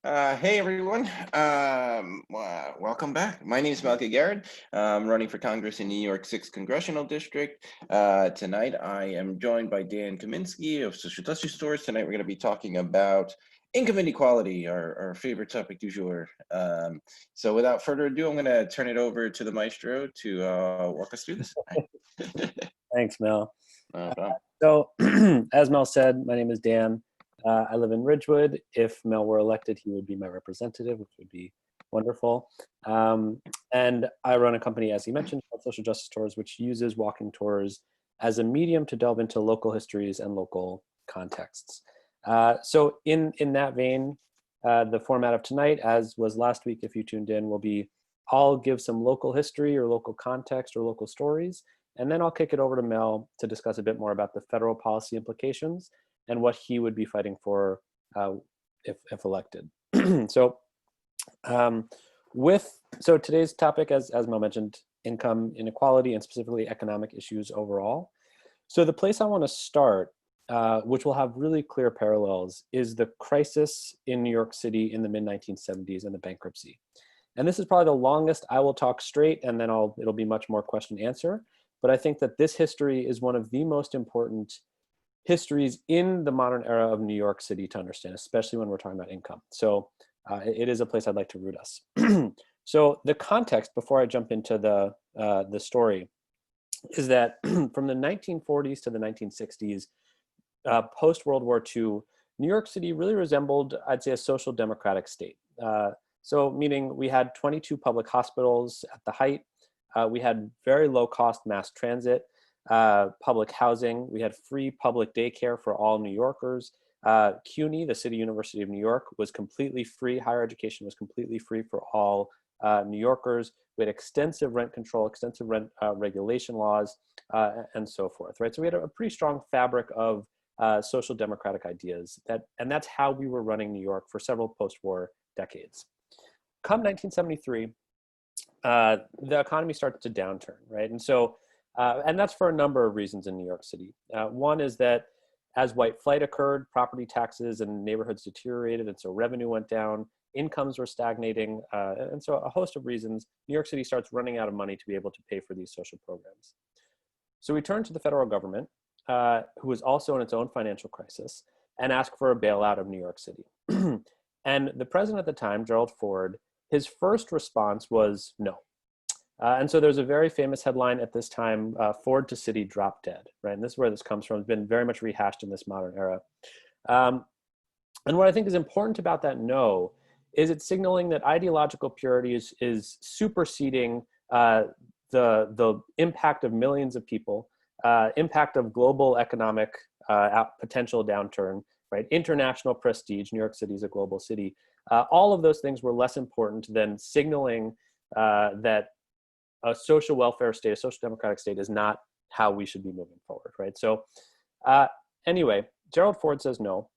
Hey everyone, welcome back. My name is Mel Gagarin. I'm running for Congress in New York 6th Congressional District. Tonight I am joined by Dan Kaminsky of Social Justice Stores. Tonight we're going to be talking about income inequality, our favorite topic du jour. So without further ado, I'm going to turn it over to the maestro to walk us through this. Thanks, Mel. No problem. So, as Mel said, my name is Dan. I live in Ridgewood. If Mel were elected, he would be my representative, which would be wonderful. And I run a company, as he mentioned, called Social Justice Tours, which uses walking tours as a medium to delve into local histories and local contexts. So in that vein, the format of tonight, as was last week if you tuned in, will be I'll give some local history or local context or local stories, and then I'll kick it over to Mel to discuss a bit more about the federal policy implications and what he would be fighting for if elected. So today's topic, as Mel mentioned, income inequality and specifically economic issues overall. So the place I want to start, which will have really clear parallels, is the crisis in New York City in the mid-1970s and the bankruptcy. And this is probably the longest I will talk straight, and then it'll be much more question answer. But I think that this history is one of the most important histories in the modern era of New York City to understand, especially when we're talking about income. So it is a place I'd like to root us. So the context, before I jump into the story, is that from the 1940s to the 1960s, post-World War II, New York City really resembled, I'd say, a social democratic state. So meaning we had 22 public hospitals at the height. We had very low-cost mass transit, public housing. We had free public daycare for all New Yorkers. CUNY, the City University of New York, was completely free. Higher education was completely free for all New Yorkers. We had extensive rent control, extensive rent regulation laws, and so forth, right? So we had a pretty strong fabric of social democratic ideas, and that's how we were running New York for several post-war decades. Come 1973, the economy starts to downturn, right? And so, and that's for a number of reasons in New York City. One is that as white flight occurred, property taxes and neighborhoods deteriorated, and so revenue went down, incomes were stagnating, and so a host of reasons, New York City starts running out of money to be able to pay for these social programs. So we turn to the federal government, who is also in its own financial crisis, and ask for a bailout of New York City. And the president at the time, Gerald Ford, his first response was no. And so there's a very famous headline at this time, Ford to City drop dead, right? And this is where this comes from. It's been very much rehashed in this modern era. And what I think is important about that no is it's signaling that ideological purity is superseding the impact of millions of people, impact of global economic potential downturn, right? International prestige. New York City is a global city. All of those things were less important than signaling that a social welfare state, a social democratic state, is not how we should be moving forward, right? So anyway, Gerald Ford says no.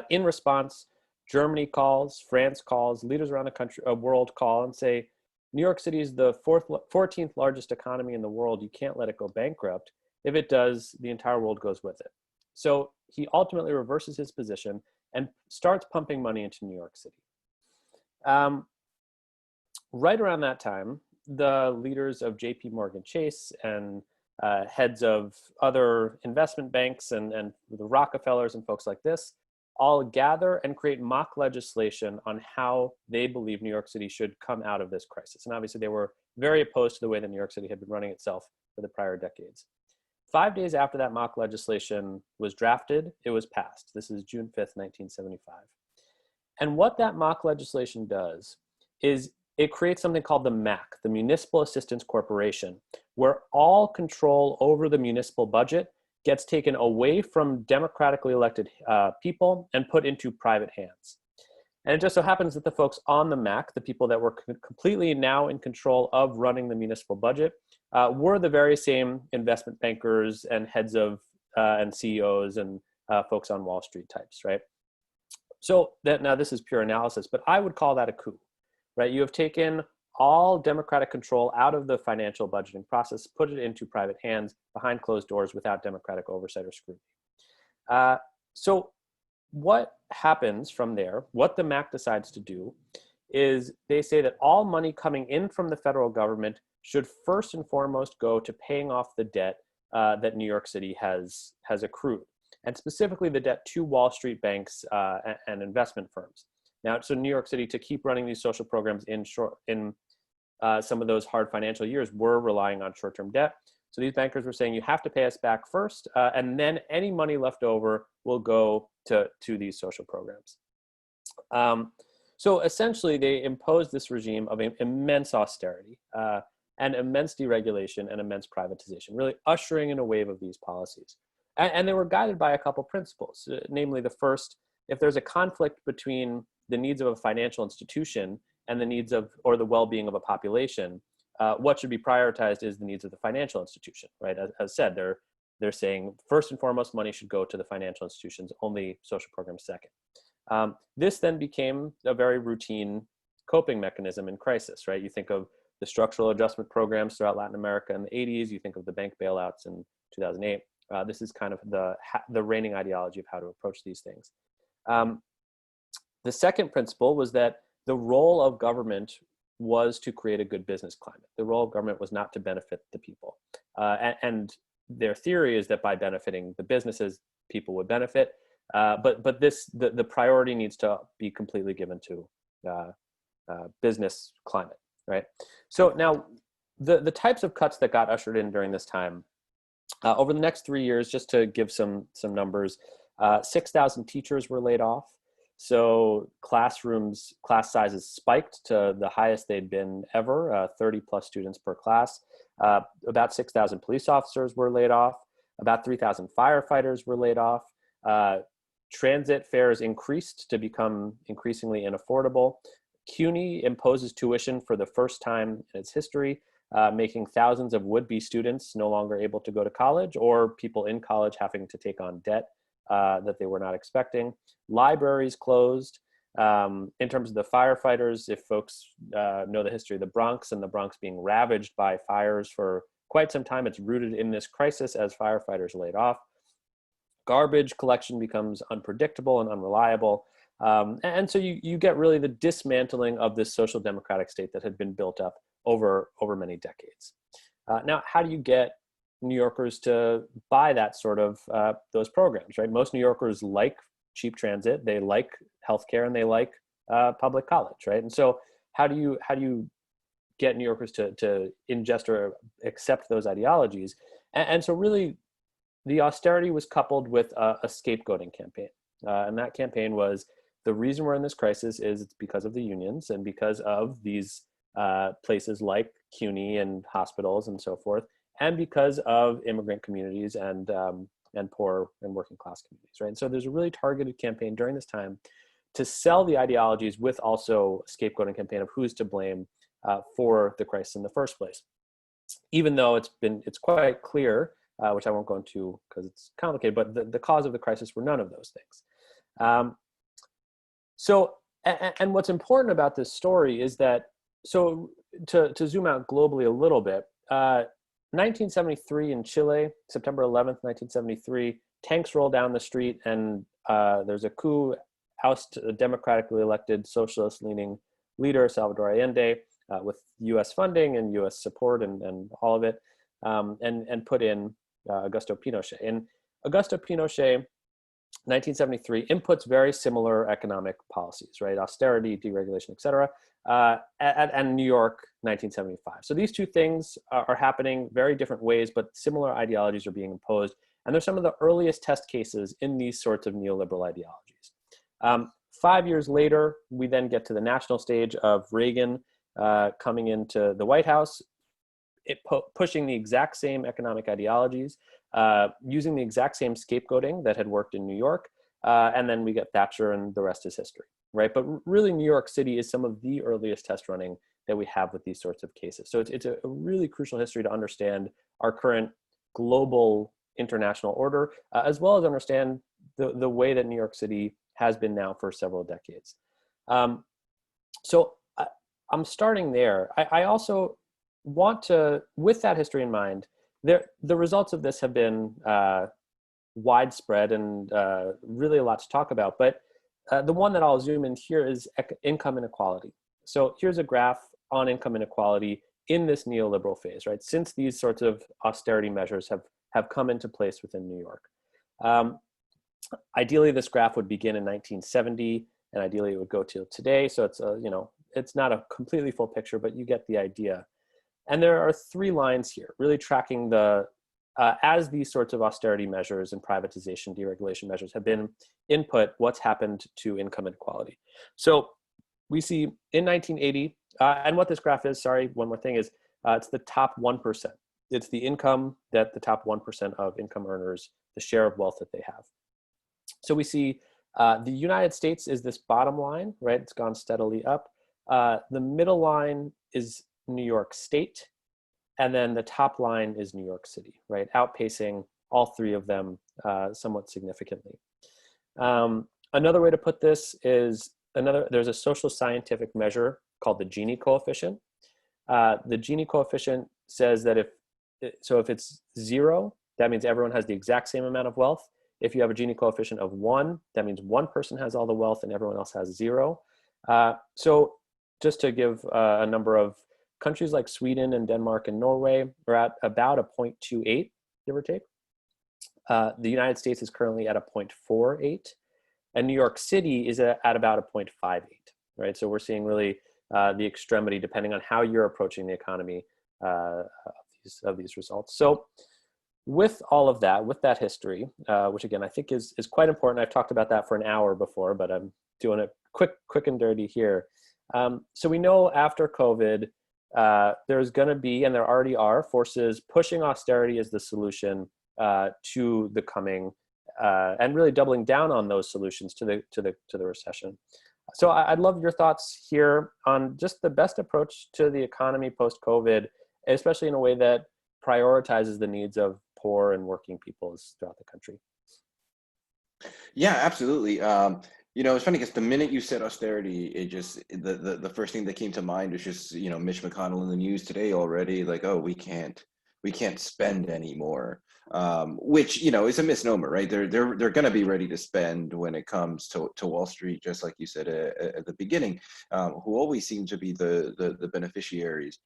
In response, Germany calls, France calls, leaders around the world call and say, New York City is the 14th largest economy in the world. You can't let it go bankrupt. If it does, the entire world goes with it. So he ultimately reverses his position and starts pumping money into New York City. Right around that time, the leaders of JP Morgan Chase and heads of other investment banks and the Rockefellers and folks like this all gather and create mock legislation on how they believe New York City should come out of this crisis. And obviously they were very opposed to the way that New York City had been running itself for the prior decades. 5 days after that mock legislation was drafted, it was passed. This is June 5th, 1975. And what that mock legislation does is it creates something called the MAC, the Municipal Assistance Corporation, where all control over the municipal budget gets taken away from democratically elected people and put into private hands. And it just so happens that the folks on the MAC, the people that were completely now in control of running the municipal budget, were the very same investment bankers and heads of and CEOs and folks on Wall Street types, right? So now this is pure analysis, but I would call that a coup, right? You have taken all democratic control out of the financial budgeting process, put it into private hands behind closed doors without democratic oversight or scrutiny. So what happens from there, what the MAC decides to do, is they say that all money coming in from the federal government should first and foremost go to paying off the debt that New York City has accrued, and specifically the debt to Wall Street banks and investment firms. Now, so New York City, to keep running these social programs in some of those hard financial years, were relying on short-term debt. So these bankers were saying, you have to pay us back first, and then any money left over will go to these social programs. So essentially, they imposed this regime of immense austerity and immense deregulation and immense privatization, really ushering in a wave of these policies. And they were guided by a couple principles, namely the first, if there's a conflict between the needs of a financial institution and the needs of, or the well-being of a population, what should be prioritized is the needs of the financial institution, right? As said, they're saying first and foremost, money should go to the financial institutions, only social programs second. This then became a very routine coping mechanism in crisis, right? You think of the structural adjustment programs throughout Latin America in the 80s, you think of the bank bailouts in 2008. This is kind of the reigning ideology of how to approach these things. The second principle was that the role of government was to create a good business climate. The role of government was not to benefit the people. And their theory is that by benefiting the businesses, people would benefit. But the priority needs to be completely given to business climate, right? So now the types of cuts that got ushered in during this time, over the next 3 years, just to give some numbers, 6,000 teachers were laid off. So class sizes spiked to the highest they'd been ever, 30 plus students per class. About 6,000 police officers were laid off. About 3,000 firefighters were laid off. Transit fares increased to become increasingly unaffordable. CUNY imposes tuition for the first time in its history, making thousands of would-be students no longer able to go to college, or people in college having to take on debt that they were not expecting. Libraries closed. In terms of the firefighters, if folks know the history of the Bronx and the Bronx being ravaged by fires for quite some time, it's rooted in this crisis as firefighters laid off. Garbage collection becomes unpredictable and unreliable. And so you get really the dismantling of this social democratic state that had been built up over many decades. Now, how do you get New Yorkers to buy that sort of those programs, right? Most New Yorkers like cheap transit, they like healthcare, and they like public college, right? And so how do you get New Yorkers to ingest or accept those ideologies? And so really, the austerity was coupled with a scapegoating campaign. And that campaign was, the reason we're in this crisis is it's because of the unions and because of these places like CUNY and hospitals and so forth, and because of immigrant communities and poor and working class communities, right? And so there's a really targeted campaign during this time to sell the ideologies, with also a scapegoating campaign of who's to blame for the crisis in the first place. Even though it's quite clear, which I won't go into because it's complicated, but the cause of the crisis were none of those things. And what's important about this story is that, so to zoom out globally a little bit, 1973 in Chile, September 11th, 1973, tanks roll down the street and there's a coup, oust a democratically elected socialist-leaning leader, Salvador Allende, with US funding and US support and all of it, and put in Augusto Pinochet. And Augusto Pinochet, 1973, inputs very similar economic policies, right? Austerity, deregulation, et cetera, and New York, 1975. So these two things are happening very different ways, but similar ideologies are being imposed. And they're some of the earliest test cases in these sorts of neoliberal ideologies. 5 years later, we then get to the national stage of Reagan coming into the White House, pushing the exact same economic ideologies, using the exact same scapegoating that had worked in New York, and then we get Thatcher, and the rest is history, right? But really, New York City is some of the earliest test running that we have with these sorts of cases. So it's a really crucial history to understand our current global international order, as well as understand the way that New York City has been now for several decades. So I'm starting there. I also want to, with that history in mind, the results of this have been widespread and really a lot to talk about. But the one that I'll zoom in here is income inequality. So here's a graph on income inequality in this neoliberal phase, right? Since these sorts of austerity measures have come into place within New York. Ideally, this graph would begin in 1970, and ideally it would go till today. So it's it's not a completely full picture, but you get the idea. And there are three lines here, really tracking the as these sorts of austerity measures and privatization, deregulation measures have been input, what's happened to income inequality. So we see in 1980, and what this graph is, sorry, one more thing is, it's the top 1%. It's the income that the top 1% of income earners, the share of wealth that they have. So we see the United States is this bottom line, right? It's gone steadily up. The middle line is New York State. And then the top line is New York City, right? Outpacing all three of them somewhat significantly. Another way to put this is there's a social scientific measure called the Gini Coefficient. The Gini Coefficient says that if it's 0, that means everyone has the exact same amount of wealth. If you have a Gini Coefficient of 1, that means one person has all the wealth and everyone else has 0. So just to give a number of countries like Sweden and Denmark and Norway are at about a 0.28, give or take. The United States is currently at a 0.48, and New York City is at about a 0.58, right? So we're seeing really the extremity, depending on how you're approaching the economy, of these results. So with all of that, with that history, which again, I think is quite important. I've talked about that for an hour before, but I'm doing it quick and dirty here. So we know after COVID, there's going to be, and there already are, forces pushing austerity as the solution to the coming, and really doubling down on those solutions to the recession. So I'd love your thoughts here on just the best approach to the economy post-COVID, especially in a way that prioritizes the needs of poor and working peoples throughout the country. Yeah, absolutely. It's funny because the minute you said austerity, it just the first thing that came to mind was just Mitch McConnell in the news today already, like, oh, we can't spend anymore, which is a misnomer, right? They're going to be ready to spend when it comes to Wall Street, just like you said at the beginning, who always seem to be the beneficiaries.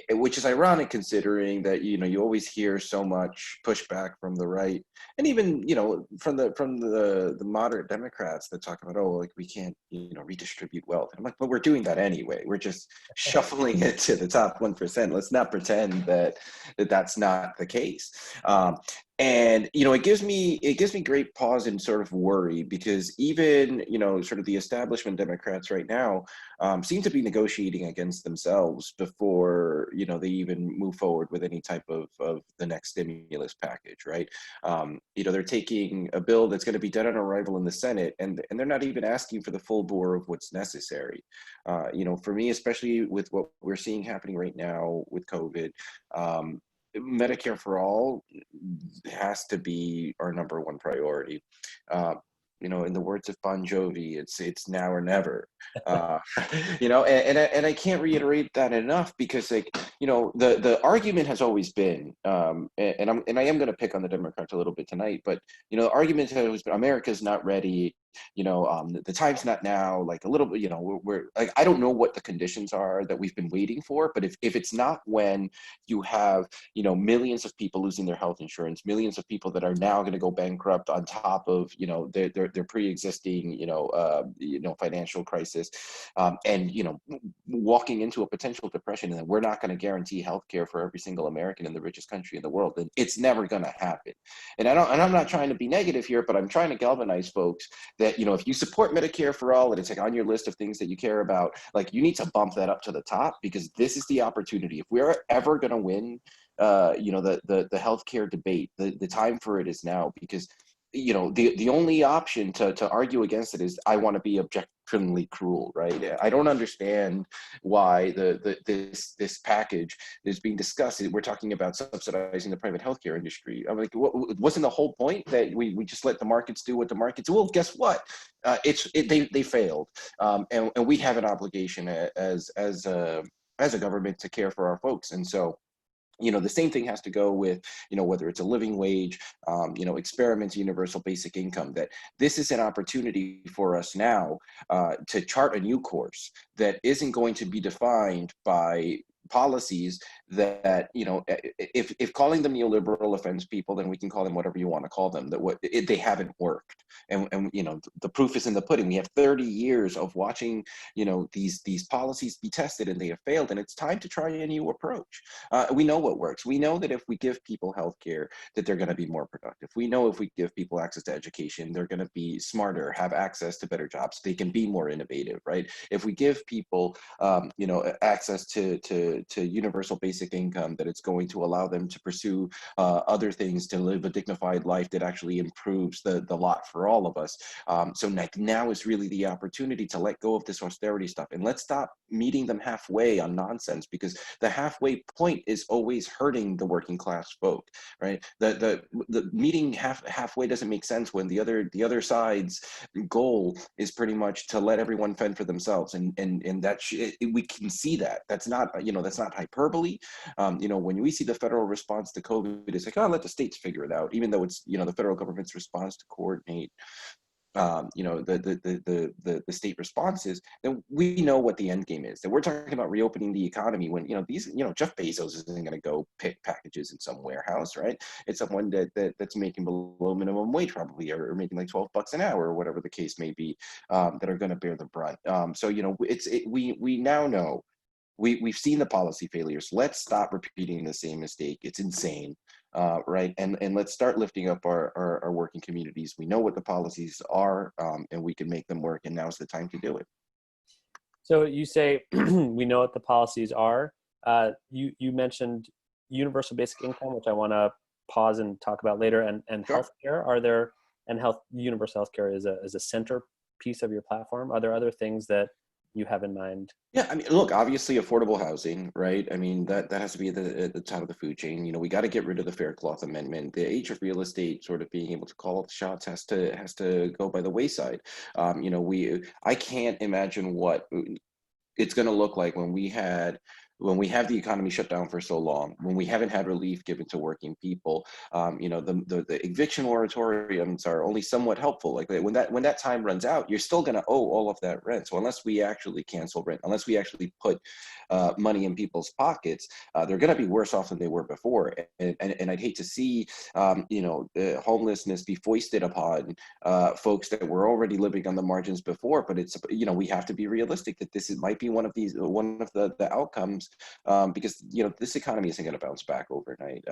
Which is ironic considering that you always hear so much pushback from the right, and even from the moderate Democrats that talk about, oh, like, we can't redistribute wealth. And I'm like, but we're doing that anyway. We're just shuffling it to the top 1%. Let's not pretend that that's not the case. And it gives me great pause and sort of worry, because even sort of the establishment Democrats right now seem to be negotiating against themselves before they even move forward with any type of the next stimulus package, right? They're taking a bill that's going to be dead on arrival in the Senate, and they're not even asking for the full bore of what's necessary. For me, especially with what we're seeing happening right now with COVID, Medicare for all has to be our number one priority. In the words of Bon Jovi, it's now or never. And I can't reiterate that enough, because the argument has always been, and I am going to pick on the Democrats a little bit tonight, but the argument has always been, America's not ready. The time's not now. Like, a little bit, we're like, I don't know what the conditions are that we've been waiting for, but if it's not when you have millions of people losing their health insurance, millions of people that are now going to go bankrupt on top of their pre-existing financial crisis, and walking into a potential depression, and we're not going to guarantee healthcare for every single American in the richest country in the world, then it's never going to happen. And I'm not trying to be negative here, but I'm trying to galvanize folks that if you support Medicare for all and it's like on your list of things that you care about, like, you need to bump that up to the top, because this is the opportunity. If we're ever going to win the healthcare debate, the time for it is now, because the only option to argue against it is, I want to be objectively cruel, right? I don't understand why this package is being discussed. We're talking about subsidizing the private healthcare industry. I'm like, wasn't the whole point that we just let the markets do what the markets do? Well, guess what? They failed, and we have an obligation as a government to care for our folks. And so The same thing has to go with, whether it's a living wage, experiments, universal basic income, that this is an opportunity for us now to chart a new course that isn't going to be defined by policies that, if calling them neoliberal offends people, then we can call them whatever you want to call them, they haven't worked. And the proof is in the pudding. We have 30 years of watching, these policies be tested, and they have failed, and it's time to try a new approach. We know what works. We know that if we give people healthcare, that they're going to be more productive. We know if we give people access to education, they're going to be smarter, have access to better jobs. They can be more innovative, right? If we give people, access to universal basic income, that it's going to allow them to pursue other things, to live a dignified life that actually improves the lot for all of us. So now is really the opportunity to let go of this austerity stuff, and let's stop meeting them halfway on nonsense, because the halfway point is always hurting the working class folk, right? The meeting halfway doesn't make sense when the other side's goal is pretty much to let everyone fend for themselves, and that we can see that. That's not hyperbole. When we see the federal response to COVID, it's like, oh, let the states figure it out, even though it's the federal government's response to coordinate the state responses. Then we know what the end game is. That we're talking about reopening the economy when Jeff Bezos isn't going to go pick packages in some warehouse, right? It's someone that's making below minimum wage probably, or making like $12 an hour, or whatever the case may be, that are going to bear the brunt. So we now know. We've seen the policy failures. Let's stop repeating the same mistake. It's insane, right? And let's start lifting up our working communities. We know what the policies are, and we can make them work, and now's the time to do it. So you say we know what the policies are. You mentioned universal basic income, which I want to pause and talk about later, and Sure. healthcare. Are there, and universal healthcare is a centerpiece of your platform? Are there other things that you have in mind? Yeah, I mean, look, obviously affordable housing, right? I mean, that has to be at the top of the food chain. We got to get rid of the Fair Cloth Amendment. The age of real estate sort of being able to call the shots has to go by the wayside. I can't imagine what it's going to look like when we have the economy shut down for so long, when we haven't had relief given to working people. The eviction moratoriums are only somewhat helpful. Like when that time runs out, you're still going to owe all of that rent. So unless we actually cancel rent, unless we actually put money in people's pockets, they're going to be worse off than they were before. And I'd hate to see homelessness be foisted upon folks that were already living on the margins before. But it's we have to be realistic that might be one of the outcomes, because this economy isn't going to bounce back overnight.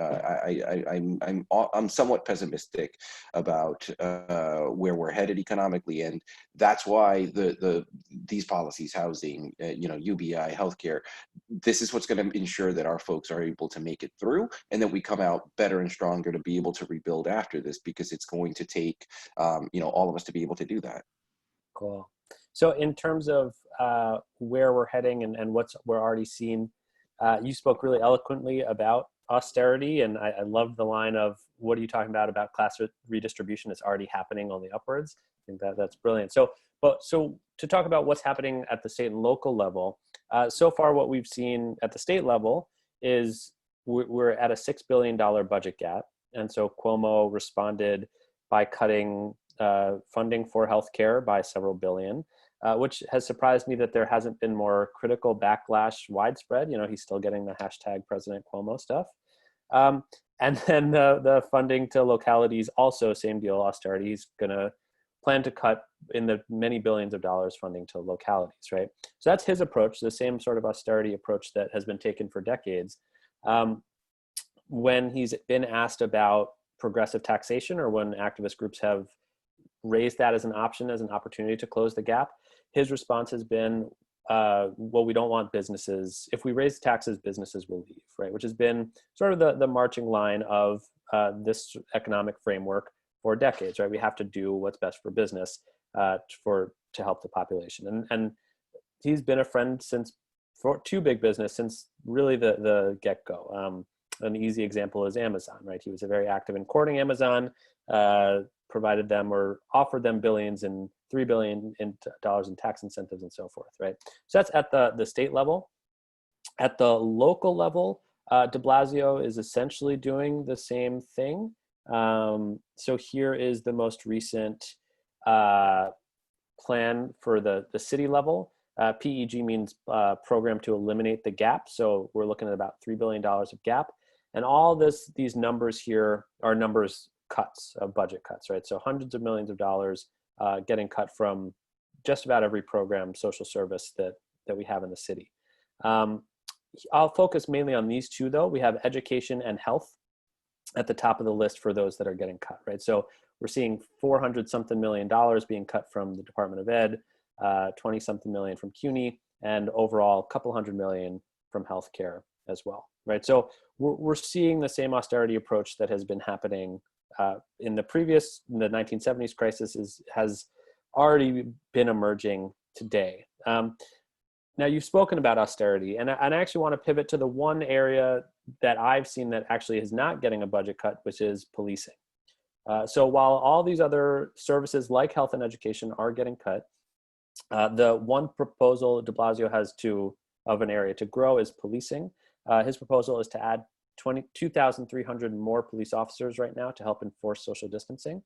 I'm somewhat pessimistic about where we're headed economically, and that's why these policies, housing, UBI, healthcare, this is what's going to ensure that our folks are able to make it through, and that we come out better and stronger to be able to rebuild after this, because it's going to take all of us to be able to do that. Cool. So in terms of where we're heading and what we're already seeing, you spoke really eloquently about austerity, and I love the line of, what are you talking about class redistribution? It's already happening, only upwards. I think that's brilliant. So to talk about what's happening at the state and local level, so far what we've seen at the state level is we're at a $6 billion budget gap. And so Cuomo responded by cutting funding for healthcare by several billion, which has surprised me that there hasn't been more critical backlash widespread. He's still getting the hashtag President Cuomo stuff. And then the funding to localities, also same deal, austerity. He's going to plan to cut in the many billions of dollars funding to localities, right? So that's his approach, the same sort of austerity approach that has been taken for decades. When he's been asked about progressive taxation, or when activist groups have raised that as an option, as an opportunity to close the gap, his response has been, well, we don't want businesses. If we raise taxes, businesses will leave, right? Which has been sort of the marching line of this economic framework for decades, right? We have to do what's best for business to help the population. And he's been a friend to big business since really the get-go. An easy example is Amazon, right? He was very active in courting Amazon, provided them or offered them billions and $3 billion in dollars in tax incentives and so forth, right? So that's at the state level. At the local level, De Blasio is essentially doing the same thing. So here is the most recent plan for the city level. PEG means program to eliminate the gap. So we're looking at about $3 billion of gap. And all these numbers here are numbers cuts of budget cuts, right? So hundreds of millions of dollars getting cut from just about every program, social service that we have in the city. I'll focus mainly on these two though. We have education and health at the top of the list for those that are getting cut, right? So we're seeing 400 something million dollars being cut from the Department of Ed, 20 something million from CUNY, and overall a couple hundred million from healthcare as well, right? So we're seeing the same austerity approach that has been happening in the 1970s crisis has already been emerging today. Now you've spoken about austerity, and I actually want to pivot to the one area that I've seen that actually is not getting a budget cut, which is policing. So while all these other services like health and education are getting cut, the one proposal de Blasio has of an area to grow is policing. His proposal is to add 2,300 more police officers right now to help enforce social distancing.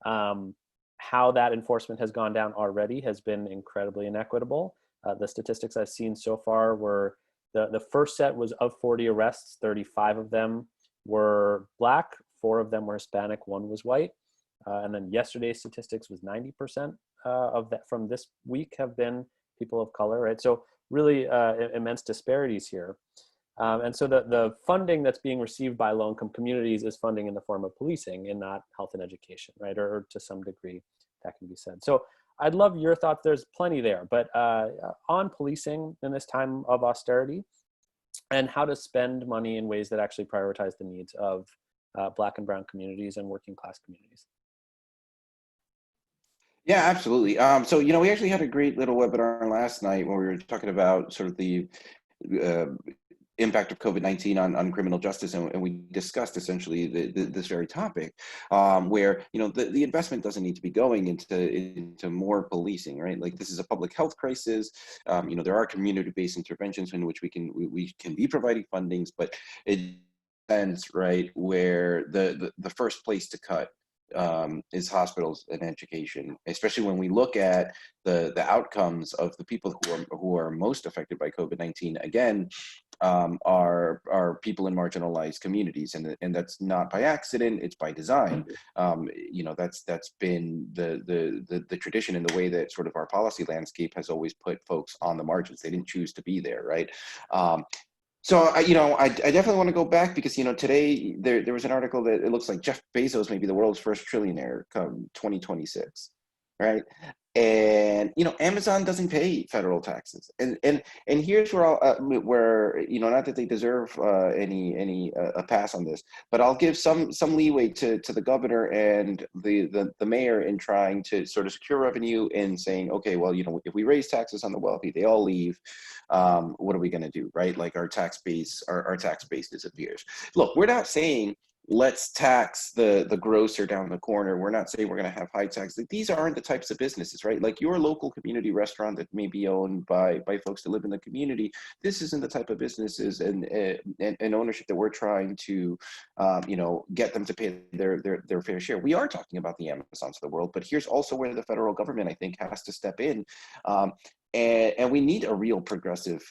How that enforcement has gone down already has been incredibly inequitable. The statistics I've seen so far were the first set was of 40 arrests, 35 of them were Black, 4 of them were Hispanic, 1 was white. And then yesterday's statistics was 90% of that from this week have been people of color, right? So really immense disparities here. And so the funding that's being received by low-income communities is funding in the form of policing and not health and education, right? Or to some degree, that can be said. So I'd love your thoughts. There's plenty there, but on policing in this time of austerity and how to spend money in ways that actually prioritize the needs of Black and brown communities and working class communities. Yeah, absolutely. So, we actually had a great little webinar last night when we were talking about sort of the impact of COVID-19 on criminal justice, and we discussed essentially this very topic, where the investment doesn't need to be going into more policing, right? Like, this is a public health crisis. There are community-based interventions in which we can be providing fundings, but it depends, right, where the first place to cut is hospitals and education, especially when we look at the outcomes of the people who are most affected by COVID-19. Again, are people in marginalized communities, and that's not by accident; it's by design. That's been the tradition and the way that sort of our policy landscape has always put folks on the margins. They didn't choose to be there, right? So I definitely want to go back because today there was an article that it looks like Jeff Bezos may be the world's first trillionaire come 2026, right? And Amazon doesn't pay federal taxes, and here's where not that they deserve any a pass on this, but I'll give some leeway to the governor and the mayor in trying to sort of secure revenue and saying, okay, well, if we raise taxes on the wealthy, they all leave. What are we going to do, right? Like our tax base disappears. Look, we're not saying let's tax the grocer down the corner. We're not saying we're going to have high tax. Like, these aren't the types of businesses, right? Like your local community restaurant that may be owned by folks that live in the community. This isn't the type of businesses and ownership that we're trying to, get them to pay their fair share. We are talking about the Amazons of the world, but here's also where the federal government, I think, has to step in. And we need a real progressive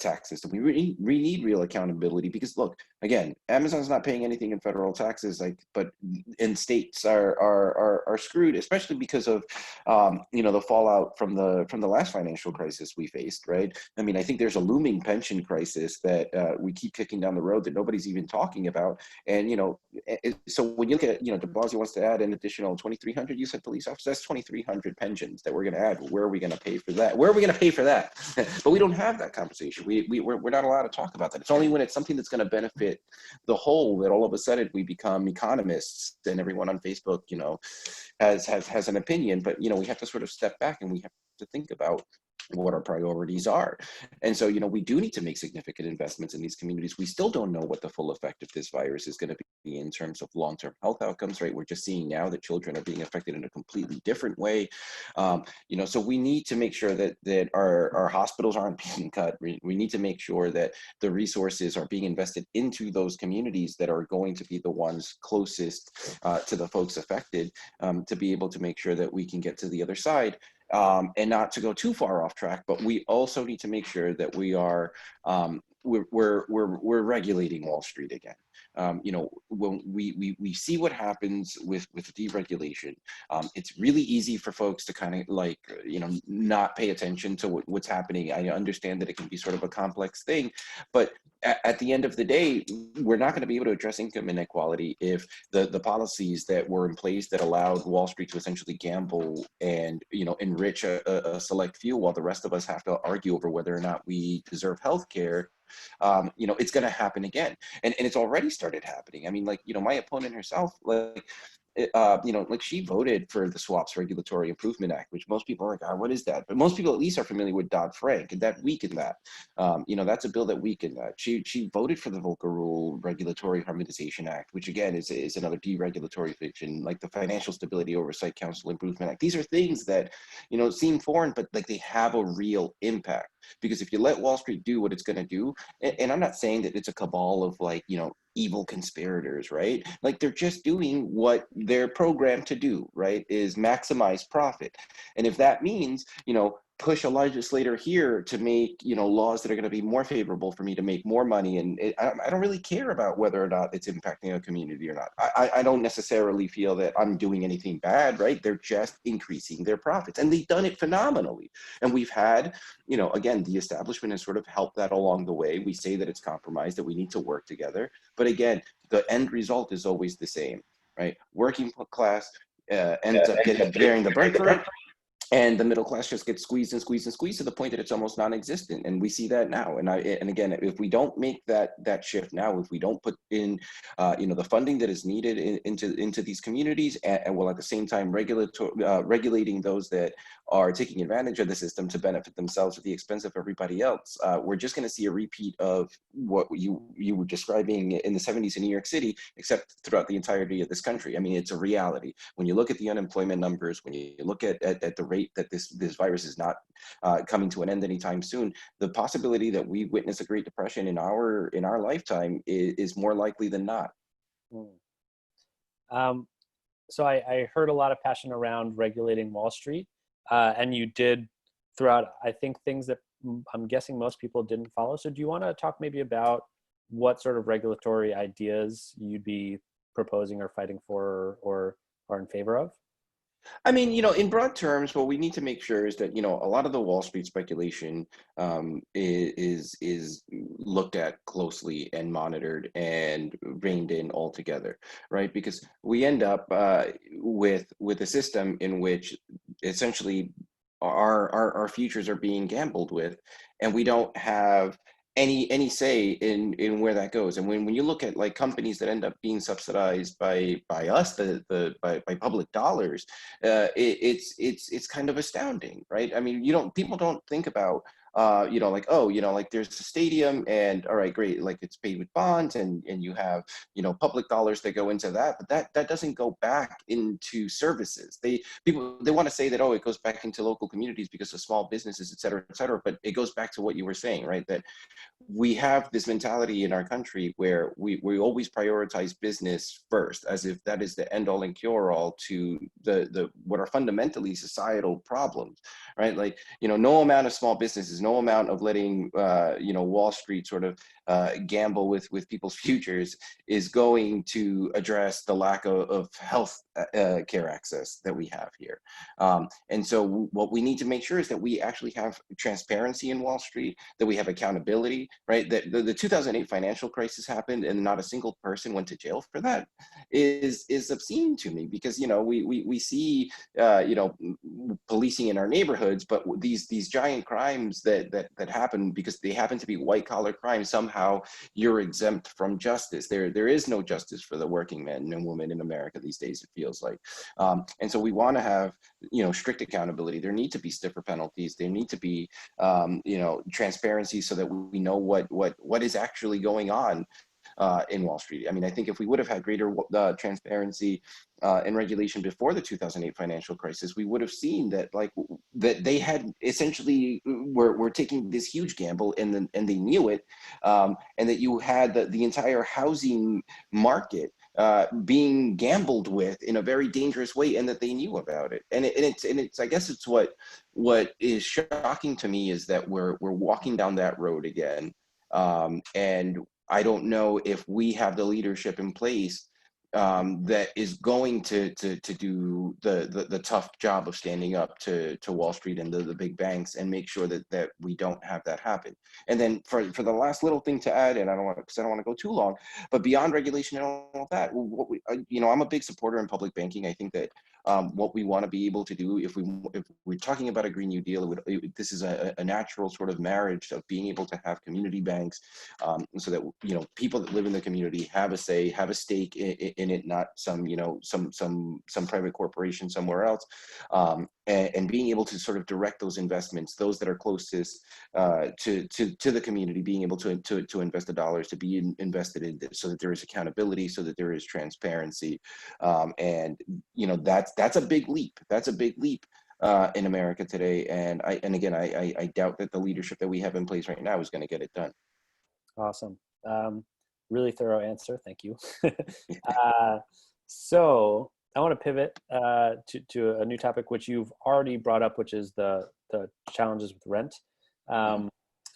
tax system. We need real accountability because, look, again, Amazon's not paying anything in federal taxes, but in states are screwed, especially because of the fallout from the last financial crisis we faced, right? I mean, I think there's a looming pension crisis that we keep kicking down the road that nobody's even talking about. And so when you look at de Blasio wants to add an additional 2,300, you said police officers, that's 2,300 pensions that we're going to add. Where are we going to pay for that? Where are we going to pay for that? But we don't have that conversation. We're not allowed to talk about that. It's only when it's something that's going to benefit the whole that all of a sudden we become economists and everyone on Facebook, has an opinion. But we have to sort of step back and we have to think about what our priorities are. And so, we do need to make significant investments in these communities. We still don't know what the full effect of this virus is going to be in terms of long-term health outcomes, right? We're just seeing now that children are being affected in a completely different way. So we need to make sure that our hospitals aren't being cut. We need to make sure that the resources are being invested into those communities that are going to be the ones closest to the folks affected, to be able to make sure that we can get to the other side. And not to go too far off track, but we also need to make sure that we are we're regulating Wall Street again. When we see what happens with deregulation, it's really easy for folks to kind of not pay attention to what's happening. I understand that it can be sort of a complex thing, but at the end of the day, we're not going to be able to address income inequality if the policies that were in place that allowed Wall Street to essentially gamble and enrich a select few while the rest of us have to argue over whether or not we deserve health care. It's going to happen again, and it's already started happening. I mean, my opponent herself, she voted for the Swaps Regulatory Improvement Act, which most people are like, what is that? But most people at least are familiar with Dodd-Frank, and that weakened that. That's a bill that weakened that. She voted for the Volcker Rule Regulatory Harmonization Act, which again is another deregulatory fiction, like the Financial Stability Oversight Council Improvement Act. These are things that, seem foreign, but they have a real impact. Because if you let Wall Street do what it's going to do, and I'm not saying that it's a cabal of evil conspirators, right? They're just doing what they're programmed to do, right? Is maximize profit. And if that means, push a legislator here to make, laws that are going to be more favorable for me to make more money. And I don't really care about whether or not it's impacting a community or not. I don't necessarily feel that I'm doing anything bad, right? They're just increasing their profits, and they've done it phenomenally. And we've had, again, the establishment has sort of helped that along the way. We say that it's compromised, that we need to work together. But again, the end result is always the same, right? Working class ends up bearing the brunt for it. And the middle class just gets squeezed and squeezed and squeezed to the point that it's almost non-existent, and we see that now. And again, if we don't make that shift now, if we don't put in, the funding that is needed into these communities, and while at the same time regulating those that are taking advantage of the system to benefit themselves at the expense of everybody else, we're just going to see a repeat of what you were describing in the 70s in New York City, except throughout the entirety of this country. I mean, it's a reality. When you look at the unemployment numbers, when you look at the rate that this virus is not coming to an end anytime soon, the possibility that we witness a Great Depression in our lifetime is more likely than not. So I heard a lot of passion around regulating Wall Street, and you did throughout, I think, things that I'm guessing most people didn't follow. So do you want to talk maybe about what sort of regulatory ideas you'd be proposing or fighting for or are in favor of? I mean, in broad terms, what we need to make sure is that, a lot of the Wall Street speculation is looked at closely and monitored and reined in altogether, right? Because we end up with a system in which essentially our futures are being gambled with, and we don't have any say in where that goes. And when you look at companies that end up being subsidized by us, by public dollars, it's kind of astounding, right? I mean, people don't think about there's a stadium, and all right, great, it's paid with bonds, and you have public dollars that go into that, but that doesn't go back into services. They want to say that, it goes back into local communities because of small businesses, et cetera, but it goes back to what you were saying, right? That we have this mentality in our country where we always prioritize business first, as if that is the end all and cure all to the what are fundamentally societal problems, right? No amount of small businesses, no amount of letting Wall Street sort of gamble with people's futures is going to address the lack of health care access that we have here. And so what we need to make sure is that we actually have transparency in Wall Street, that we have accountability, right? That the 2008 financial crisis happened and not a single person went to jail for that is obscene to me, because we see policing in our neighborhoods, but these giant crimes that happen because they happen to be white collar crimes, somehow you're exempt from justice. There is no justice for the working men and women in America these days, it feels feels like. And so we want to have, strict accountability. There need to be stiffer penalties. There need to be, transparency so that we know what is actually going on in Wall Street. I mean, I think if we would have had greater transparency and regulation before the 2008 financial crisis, we would have seen that that they had essentially were taking this huge gamble, and they knew it, and that you had the entire housing market being gambled with in a very dangerous way, and that they knew about it. And it's I guess it's what is shocking to me is that we're walking down that road again, and I don't know if we have the leadership in place that is going to do the tough job of standing up to Wall Street and the big banks, and make sure that we don't have that happen. And then for the last little thing to add, and I don't want to go too long, but beyond regulation and all of that, I'm a big supporter in public banking. I think that what we want to be able to do, if we're talking about a Green New Deal, this is a natural sort of marriage of being able to have community banks, so that people that live in the community have a say, have a stake in it, not some private corporation somewhere else, and being able to sort of direct those investments, those that are closest to the community, being able to invest the dollars to be invested in, so that there is accountability, so that there is transparency, and that's a big leap. That's a big leap in America today, and I doubt that the leadership that we have in place right now is going to get it done. Awesome. Really thorough answer. Thank you. So I want to pivot to a new topic, which you've already brought up, which is the challenges with rent.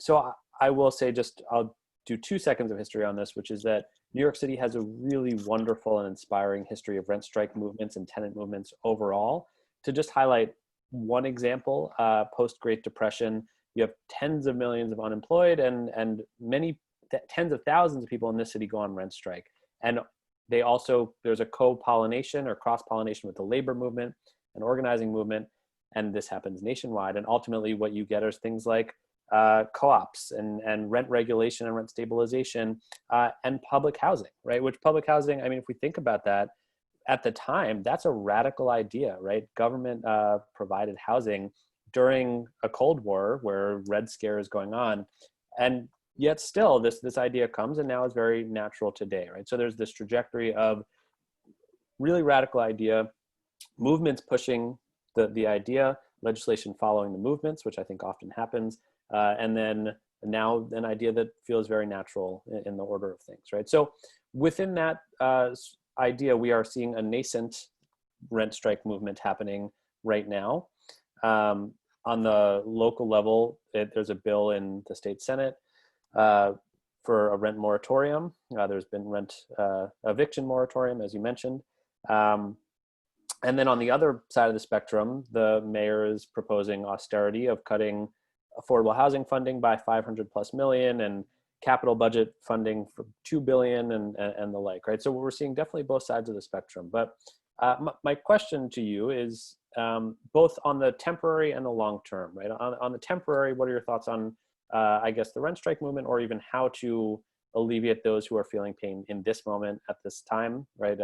So I will say, I'll do 2 seconds of history on this, which is that New York City has a really wonderful and inspiring history of rent strike movements and tenant movements overall. To just highlight one example, post-Great Depression, you have tens of millions of unemployed, and many tens of thousands of people in this city go on rent strike. And there's a co-pollination or cross-pollination with the labor movement and organizing movement, and this happens nationwide. And ultimately what you get are things like co-ops and rent regulation and rent stabilization, and public housing, right? Which public housing, I mean, if we think about that, at the time, that's a radical idea, right? Government provided housing during a Cold War where Red Scare is going on. And yet still this idea comes, and now is very natural today, right? So there's this trajectory of really radical idea, movements pushing the idea, legislation following the movements, which I think often happens, and then now an idea that feels very natural in the order of things, right? So within that idea, we are seeing a nascent rent strike movement happening right now. On the local level, there's a bill in the state Senate for a rent moratorium. There's been rent eviction moratorium, as you mentioned. And then on the other side of the spectrum, the mayor is proposing austerity of cutting affordable housing funding by 500 plus million, and capital budget funding for 2 billion and the like, right? So we're seeing definitely both sides of the spectrum. But my question to you is both on the temporary and the long term, right? On the temporary, what are your thoughts on, I guess, the rent strike movement, or even how to alleviate those who are feeling pain in this moment at this time, right,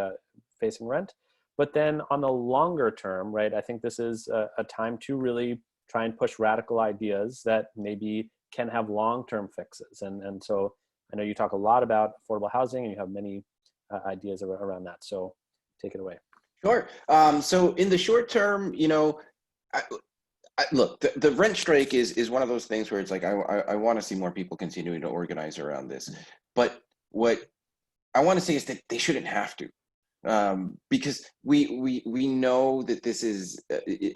facing rent? But then on the longer term, right, I think this is a time to really try and push radical ideas that maybe can have long-term fixes. And so I know you talk a lot about affordable housing, and you have many ideas around that. So take it away. Sure. So in the short term, look, the rent strike is one of those things where it's like, I want to see more people continuing to organize around this. But what I want to say is that they shouldn't have to. Because we know that this is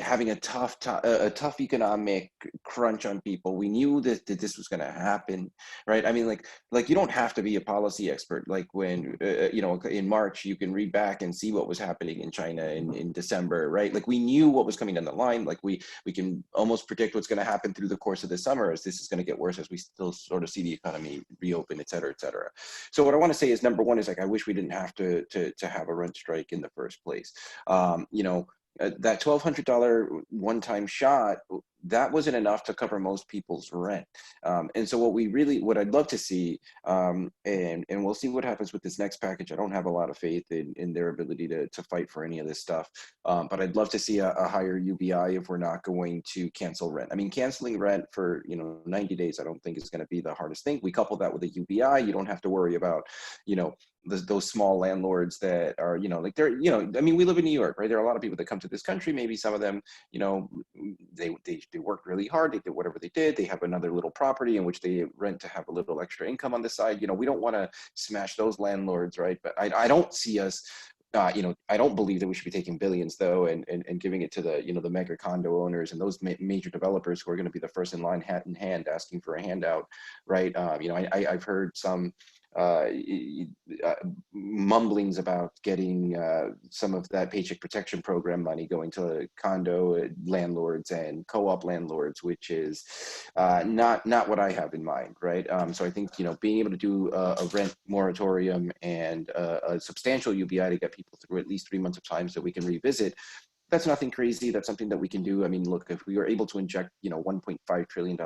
having a tough economic crunch on people. We knew that this was going to happen, right? I mean, like you don't have to be a policy expert. Like when in March you can read back and see what was happening in China in December, right? Like we knew what was coming down the line. Like we can almost predict what's going to happen through the course of the summer, as this is going to get worse as we still sort of see the economy reopen, et cetera, et cetera. So what I want to say is, number one is, like, I wish we didn't have to have a rent strike in the first place. That $1,200 one-time shot that wasn't enough to cover most people's rent. And so what I'd love to see, and we'll see what happens with this next package. I don't have a lot of faith in their ability to fight for any of this stuff. But I'd love to see a higher UBI if we're not going to cancel rent. I mean, canceling rent for 90 days, I don't think is going to be the hardest thing. We couple that with a UBI, you don't have to worry about those small landlords that are like they're I mean, we live in New York, right? There are a lot of people that come to this country. Maybe some of them they worked really hard. They did whatever they did. They have another little property in which they rent to have a little extra income on the side. We don't want to smash those landlords, right? But I don't see us I don't believe that we should be taking billions though and giving it to the mega condo owners and those major developers who are going to be the first in line, hat in hand, asking for a handout, right? I've heard some mumblings about getting some of that paycheck protection program money going to condo landlords and co-op landlords, which is not what I have in mind, right? So I think being able to do a rent moratorium and a substantial UBI to get people through at least 3 months of time so we can revisit. That's nothing crazy. That's something that we can do. I mean, look, if we were able to inject, $1.5 trillion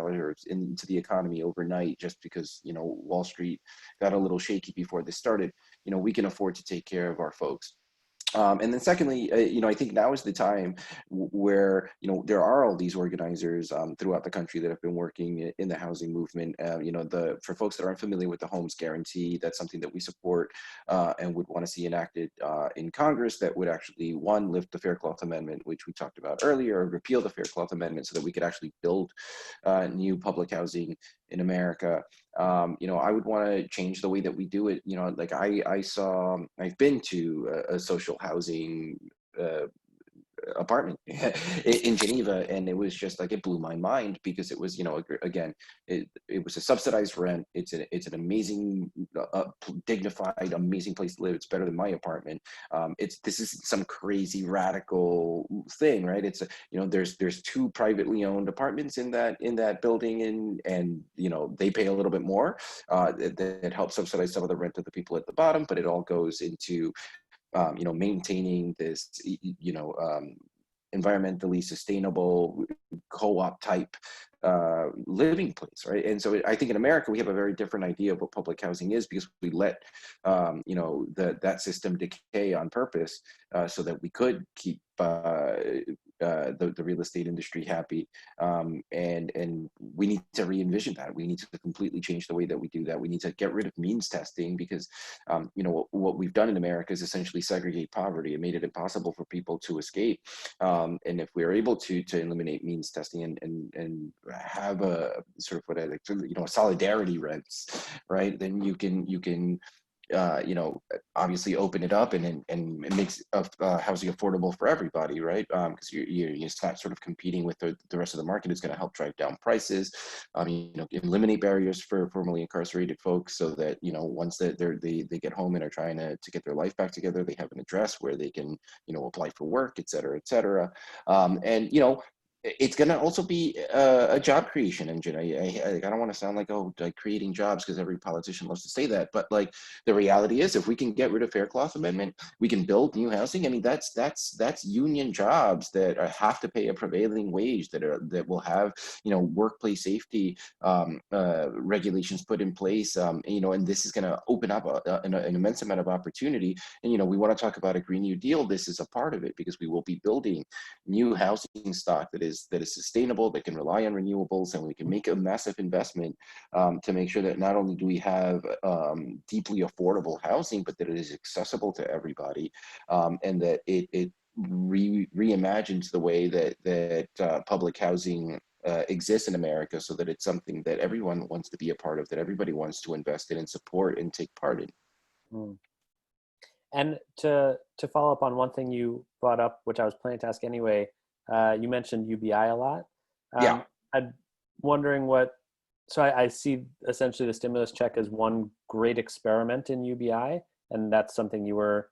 into the economy overnight, just because, Wall Street got a little shaky before this started, we can afford to take care of our folks. And then secondly, I think now is the time where, there are all these organizers throughout the country that have been working in the housing movement. For folks that aren't familiar with the Homes Guarantee, that's something that we support and would want to see enacted in Congress that would actually, one, lift the Fair Cloth Amendment, which we talked about earlier, repeal the Fair Cloth Amendment so that we could actually build new public housing in America. I would want to change the way that we do it. Like I've been to a social housing apartment in Geneva, and it was just like, it blew my mind because it was, again, it was a subsidized rent. It's an amazing, dignified, amazing place to live. It's better than my apartment. This is some crazy radical thing, right? It's there's 2 privately owned apartments in that building, and they pay a little bit more. That helps subsidize some of the rent of the people at the bottom, but it all goes into maintaining this, environmentally sustainable co-op type living place, right? And so I think in America we have a very different idea of what public housing is, because we let that system decay on purpose so that we could keep the real estate industry happy, and we need to re-envision that. We need to completely change the way that we do that. We need to get rid of means testing, because what we've done in America is essentially segregate poverty. It made it impossible for people to escape, and if we're able to eliminate means testing and have a sort of what I like to, solidarity rents, right? Then you can obviously open it up and it makes housing affordable for everybody, right? Because you start sort of competing with the rest of the market. Is going to help drive down prices. Eliminate barriers for formerly incarcerated folks, so that once they get home and are trying to get their life back together, they have an address where they can apply for work, et cetera, et cetera. And it's going to also be a job creation engine. I don't want to sound like, creating jobs, because every politician loves to say that. But like, the reality is, if we can get rid of Fair Cloth Amendment, we can build new housing. I mean, that's union jobs that have to pay a prevailing wage, that will have workplace safety regulations put in place. And this is going to open up an immense amount of opportunity. And we want to talk about a Green New Deal. This is a part of it, because we will be building new housing stock that is sustainable, that can rely on renewables, and we can make a massive investment to make sure that not only do we have deeply affordable housing, but that it is accessible to everybody, and that it reimagines the way that public housing exists in America, so that it's something that everyone wants to be a part of, that everybody wants to invest in and support and take part in. Mm. And to follow up on one thing you brought up, which I was planning to ask anyway, you mentioned UBI a lot. Yeah. I'm wondering so I see essentially the stimulus check as one great experiment in UBI, and that's something you were,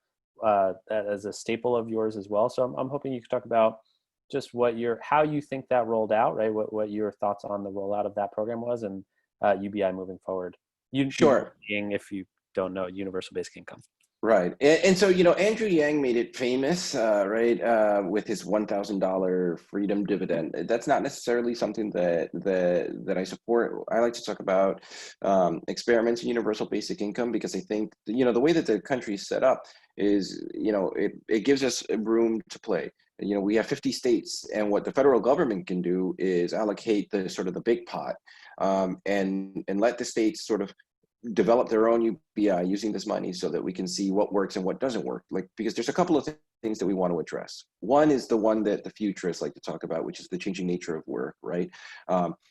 as a staple of yours as well. So I'm hoping you could talk about just how you think that rolled out, right? What your thoughts on the rollout of that program was, and UBI moving forward. Sure. Being, if you don't know, universal basic income. Right. And so, Andrew Yang made it famous, right, with his $1,000 freedom dividend. That's not necessarily something that I support. I like to talk about experiments in universal basic income because I think, the way that the country is set up is, it gives us room to play. We have 50 states, and what the federal government can do is allocate the sort of the big pot, and let the states sort of develop their own UBI using this money so that we can see what works and what doesn't work. Like, because there's a couple of things that we want to address. One is the one that the futurists like to talk about, which is the changing nature of work, right?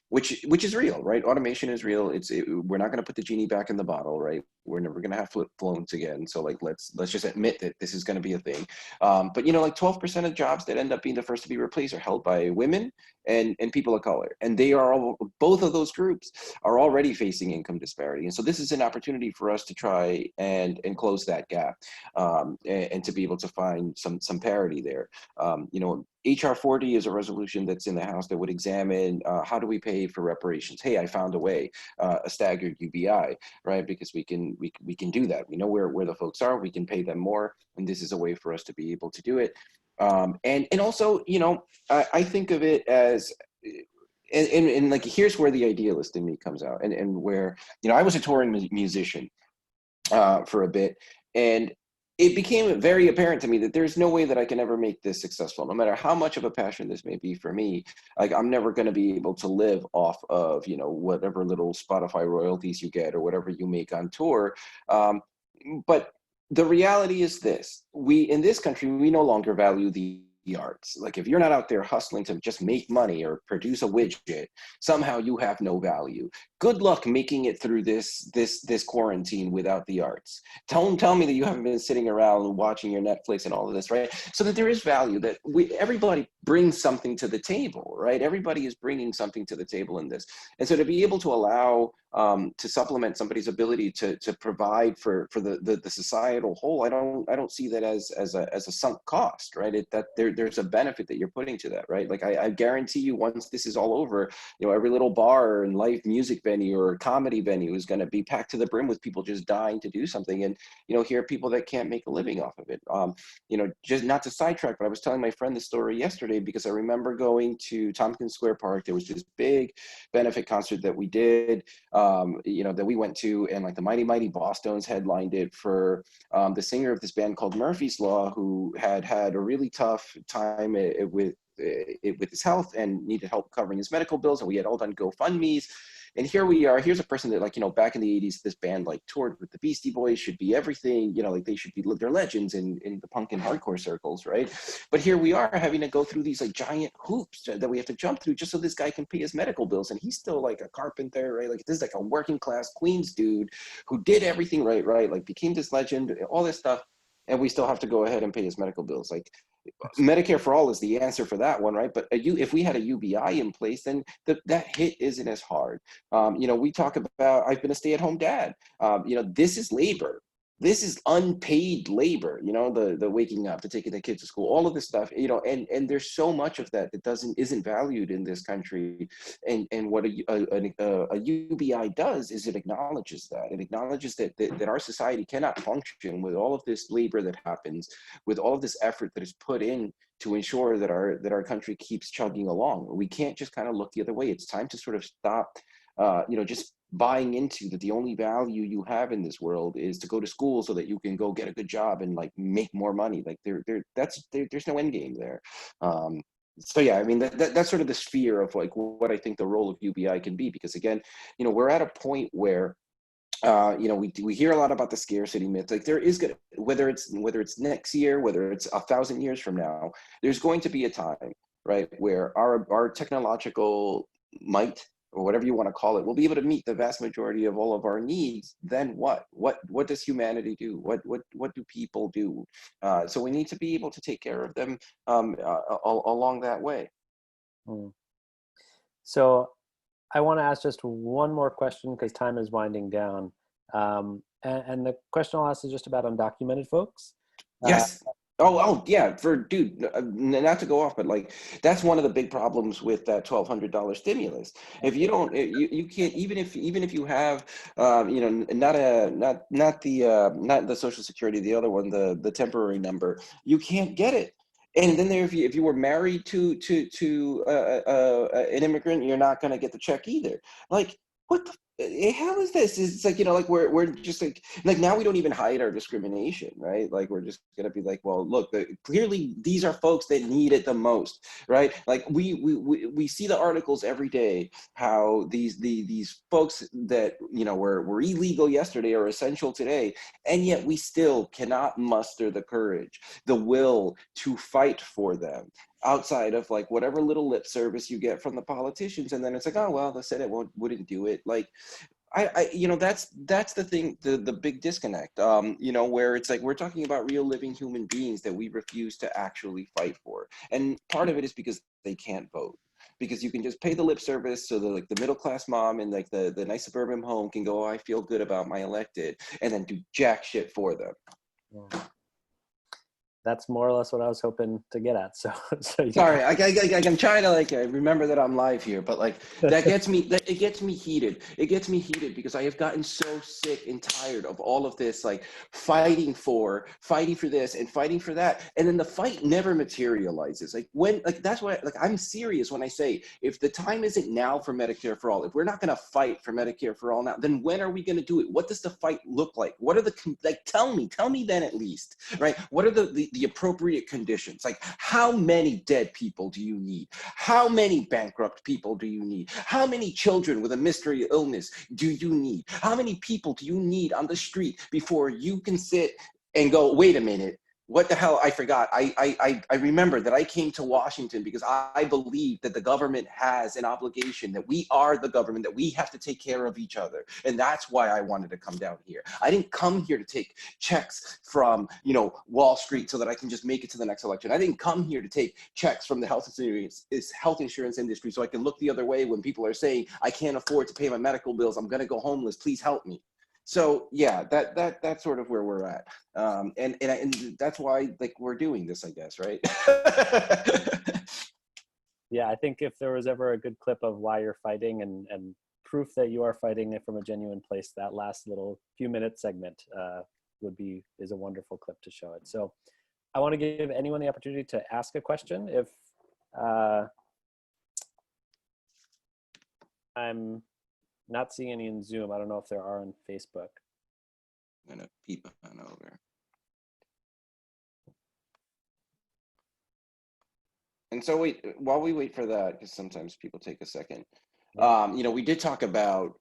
Which is real, right? Automation is real. We're not going to put the genie back in the bottle, right? We're never going to have flip phones again. So like, let's just admit that this is going to be a thing. But like 12% of jobs that end up being the first to be replaced are held by women and people of color, and they are both of those groups are already facing income disparity. And so this is an opportunity for us to try and close that gap, and to be able to find some parity there. HR 40 is a resolution that's in the House that would examine how do we pay for reparations. Hey, I found a way, a staggered UBI, right? Because we can do that. We know where the folks are. We can pay them more, and this is a way for us to be able to do it. And also, I think of it as, and like, here's where the idealist in me comes out, and where, I was a touring musician for a bit, and it became very apparent to me that there's no way that I can ever make this successful, no matter how much of a passion this may be for me. Like, I'm never going to be able to live off of, whatever little Spotify royalties you get or whatever you make on tour. But the reality is this: in this country, we no longer value the arts. Like, if you're not out there hustling to just make money or produce a widget, somehow you have no value. Good luck making it through this quarantine without the arts. Tell me that you haven't been sitting around watching your Netflix and all of this, right? So that there is value, that everybody brings something to the table, right? Everybody is bringing something to the table in this. And so to be able to allow, to supplement somebody's ability to provide for the societal whole, I don't see that as a sunk cost, right? There's a benefit that you're putting to that, right? Like, I guarantee you, once this is all over, every little bar and live music venue or comedy venue is going to be packed to the brim with people just dying to do something. And here are people that can't make a living off of it. Just not to sidetrack, but I was telling my friend the story yesterday because I remember going to Tompkins Square Park. There was this big benefit concert that we did, that we went to, and like the Mighty Mighty Bosstones headlined it for the singer of this band called Murphy's Law, who had a really tough time with his health and needed help covering his medical bills, and we had all done GoFundMe's. And here we are. Here's a person that, like, back in the 80s, this band like toured with the Beastie Boys, should be everything, like they should be, they're legends in the punk and hardcore circles, right? But here we are having to go through these like giant hoops that we have to jump through just so this guy can pay his medical bills. And he's still like a carpenter, right? Like, this is like a working class Queens dude who did everything right, like became this legend, all this stuff. And we still have to go ahead and pay his medical bills. Like, Medicare for all is the answer for that one, right? But if we had a UBI in place, then that hit isn't as hard. We talk about, I've been a stay-at-home dad. This is labor. This is unpaid labor, the waking up, to taking the kids to school, all of this stuff, and there's so much of that isn't valued in this country. And what a UBI does is it acknowledges that. It acknowledges that our society cannot function with all of this labor that happens, with all of this effort that is put in to ensure that our country keeps chugging along. We can't just kind of look the other way. It's time to sort of stop, just buying into that the only value you have in this world is to go to school so that you can go get a good job and like make more money. Like, there's no end game there. So yeah, I mean, that's sort of the sphere of like what I think the role of UBI can be, because again, we're at a point where we hear a lot about the scarcity myth. Like, there is gonna, whether it's next year, whether it's 1,000 years from now, there's going to be a time, right, where our technological might, or whatever you want to call it, will be able to meet the vast majority of all of our needs. Then what does humanity do? What do people do? So we need to be able to take care of them along that way. So I want to ask just one more question because time is winding down. And the question I'll ask is just about undocumented folks. Yes. Oh yeah, for dude, not to go off, but like that's one of the big problems with that $1,200 stimulus. If you don't, you can't even if you have, not the Social Security, the other one, the temporary number, you can't get it. And then there, if you were married to an immigrant, you're not going to get the check either. Like what the how is this? It's like, like we're just like now we don't even hide our discrimination, right? Like we're just gonna be like, well, look, clearly these are folks that need it the most, right? Like we see the articles every day how these folks that were illegal yesterday are essential today, and yet we still cannot muster the courage, the will to fight for them outside of like whatever little lip service you get from the politicians. And then it's like, oh well, the Senate wouldn't do it. Like that's the thing, the big disconnect, where it's like we're talking about real living human beings that we refuse to actually fight for. And part of it is because they can't vote, because you can just pay the lip service so the middle class mom in like the nice suburban home can go, oh, I feel good about my elected, and then do jack shit for them. Yeah. That's more or less what I was hoping to get at. So Sorry, I'm trying to like remember that I'm live here, but like that gets me. It gets me heated. It gets me heated because I have gotten so sick and tired of all of this, like fighting for this and fighting for that, and then the fight never materializes. Like that's why like I'm serious when I say if the time isn't now for Medicare for all, if we're not going to fight for Medicare for all now, then when are we going to do it? What does the fight look like? What are the tell me then at least, right? What are the appropriate conditions? Like how many dead people do you need? How many bankrupt people do you need? How many children with a mystery illness do you need? How many people do you need on the street before you can sit and go, wait a minute, what the hell? I forgot. I remember that I came to Washington because I believe that the government has an obligation, that we are the government, that we have to take care of each other. And that's why I wanted to come down here. I didn't come here to take checks from, Wall Street so that I can just make it to the next election. I didn't come here to take checks from the health insurance industry so I can look the other way when people are saying, I can't afford to pay my medical bills, I'm going to go homeless, please help me. So yeah, that's sort of where we're at, and that's why like we're doing this, I guess, right? yeah, I think if there was ever a good clip of why you're fighting and proof that you are fighting it from a genuine place, that last little few minute segment is a wonderful clip to show it. So I want to give anyone the opportunity to ask a question. If I'm not seeing any in Zoom, I don't know if there are on Facebook. I'm gonna peep on over. And so while we wait for that, because sometimes people take a second, we did talk about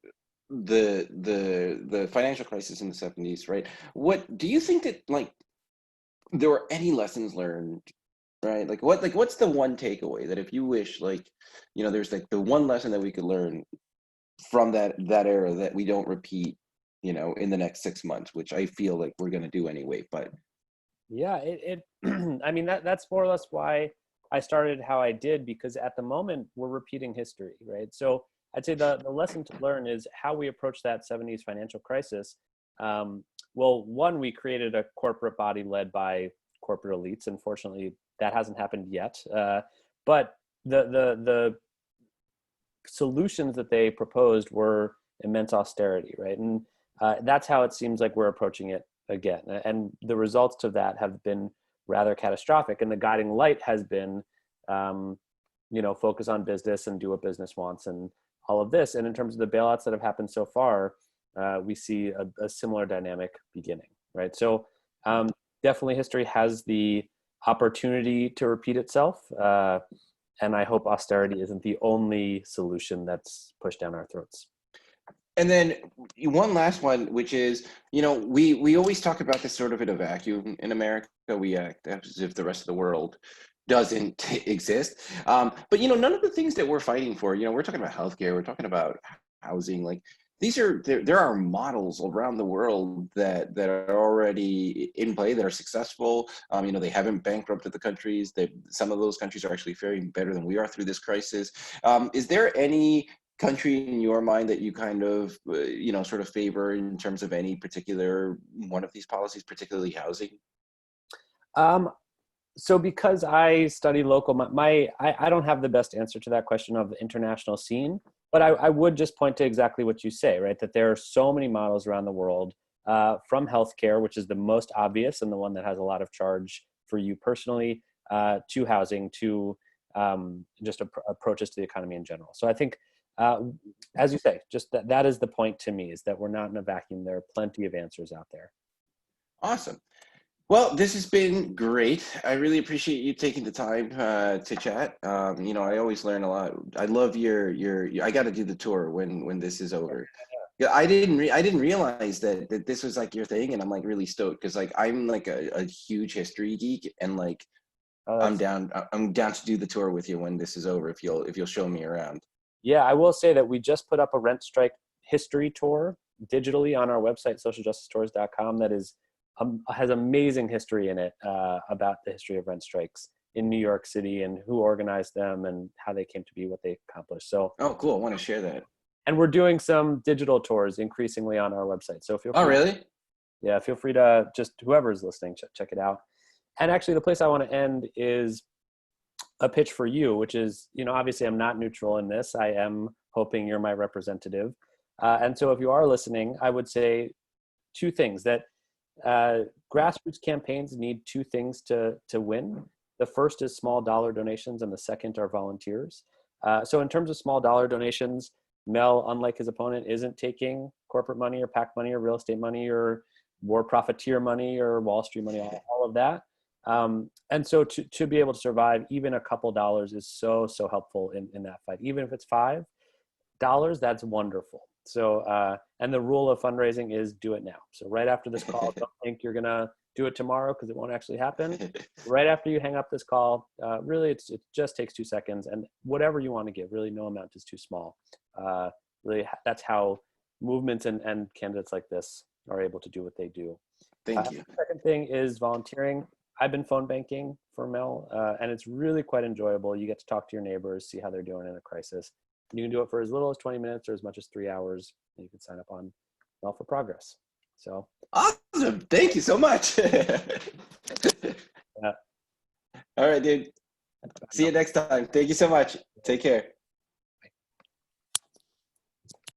the financial crisis in the 70s, right? What do you think that like there were any lessons learned, right? What's the one takeaway that if you wish there's like the one lesson that we could learn from that era that we don't repeat, in the next 6 months, which I feel like we're going to do anyway, but yeah, I mean, that's more or less why I started how I did, because at the moment we're repeating history, right? So I'd say the lesson to learn is how we approach that 70s financial crisis. Well, one, we created a corporate body led by corporate elites. Unfortunately, that hasn't happened yet. But the solutions that they proposed were immense austerity, right? And that's how it seems like we're approaching it again. And the results to that have been rather catastrophic. And the guiding light has been, focus on business and do what business wants and all of this. And in terms of the bailouts that have happened so far, we see a similar dynamic beginning, right? So definitely history has the opportunity to repeat itself. And I hope austerity isn't the only solution that's pushed down our throats. And then one last one, which is, we always talk about this sort of in a vacuum in America. We act as if the rest of the world doesn't exist. But, none of the things that we're fighting for, we're talking about healthcare, we're talking about housing, like there are models around the world that are already in play, that are successful. They haven't bankrupted the countries. Some of those countries are actually faring better than we are through this crisis. Is there any country in your mind that you kind of, sort of favor in terms of any particular one of these policies, particularly housing? So because I study local, I don't have the best answer to that question of the international scene, but I would just point to exactly what you say, right? That there are so many models around the world, from healthcare, which is the most obvious and the one that has a lot of charge for you personally, to housing, to just approaches to the economy in general. So I think, as you say, just that is the point to me, is that we're not in a vacuum. There are plenty of answers out there. Awesome. Well, this has been great. I really appreciate you taking the time to chat. I always learn a lot. I love your I got to do the tour when this is over. Yeah, I didn't realize that this was like your thing, and I'm like really stoked because like I'm like a huge history geek, and like I'm That's down to do the tour with you when this is over if you'll show me around. Yeah, I will say that we just put up a rent strike history tour digitally on our website, socialjusticestours.com, that is has amazing history in it, about the history of rent strikes in New York City and who organized them and how they came to be, what they accomplished. So, Oh, cool. I want to share that. and we're doing some digital tours increasingly on our website. So Oh, really? yeah, feel free to, just whoever's listening, check it out. And actually, the place I want to end is a pitch for you, which is, obviously I'm not neutral in this. I am hoping you're my representative. And so if you are listening, I would say two things: that grassroots campaigns need two things to win. The first is small dollar donations, and the second are volunteers. So in terms of small dollar donations, Mel, unlike his opponent, isn't taking corporate money or PAC money or real estate money or war profiteer money or Wall Street money, all of that. And so to be able to survive, even a couple dollars is so helpful in that fight. Even if it's $5, that's wonderful. So, and the rule of fundraising is do it now. So right after this call, don't think you're gonna do it tomorrow, because it won't actually happen. Right after you hang up this call, really it just takes 2 seconds, and whatever you want to give, really no amount is too small. Really, that's how movements and candidates like this are able to do what they do. Thank you. The second thing is volunteering. I've been phone banking for Mel, and it's really quite enjoyable. You get to talk to your neighbors, see how they're doing in a crisis. You can do it for as little as 20 minutes or as much as 3 hours. And you can sign up on Mel for Progress. So Awesome. Thank you so much. yeah. All right, dude. See you next time. Thank you so much. Take care.